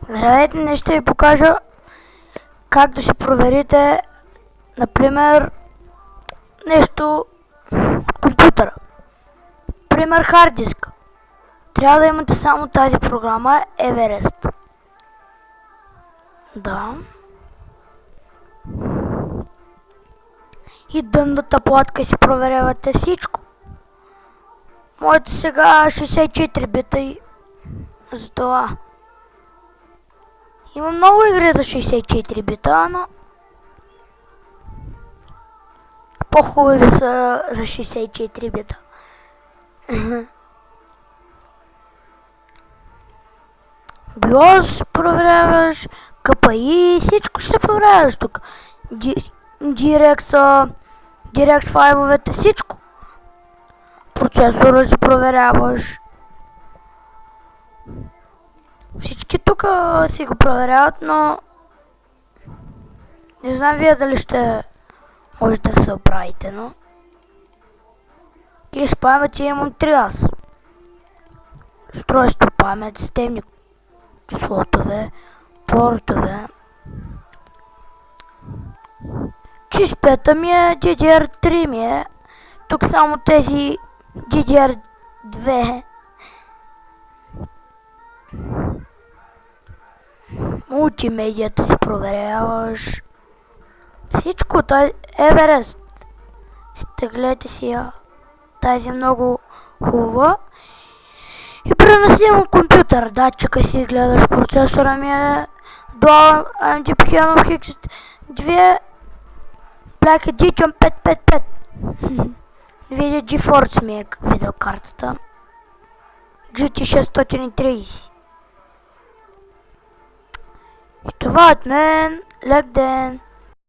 Здравейте, днес ще ви покажа как да си проверите, например, нещо от компютъра. Пример, хард диск. Трябва да имате само тази програма Everest. Да. И дънната платка си проверявате всичко. Моите сега 64 бита и затова. Има много игри за 64 бита, но по-хубави са за 64 бита. BIOS проверяваш, KPI, всичко ще проверяваш тук. DirectX файловете, всичко. Процесора си проверяваш. Всички тук си го проверяват, но не знам вие дали ще можете да се оправите, но кеш памет имам 3 аз. Устройство памет, системни слотове, портове. Чиспета ми е, DDR3 ми е. Тук само тези DDR2. Мултимедията си проверяваш. Всичко, тази Everest. Гледайте си я. Тази е много хубава. И преносим компютър. Датчика си гледаш. Процесора ми е Dual AMD Phenom X 2 Black Edition 555. Видя GeForce ми е видеокартата. GT 630. И това от мен. Лек ден!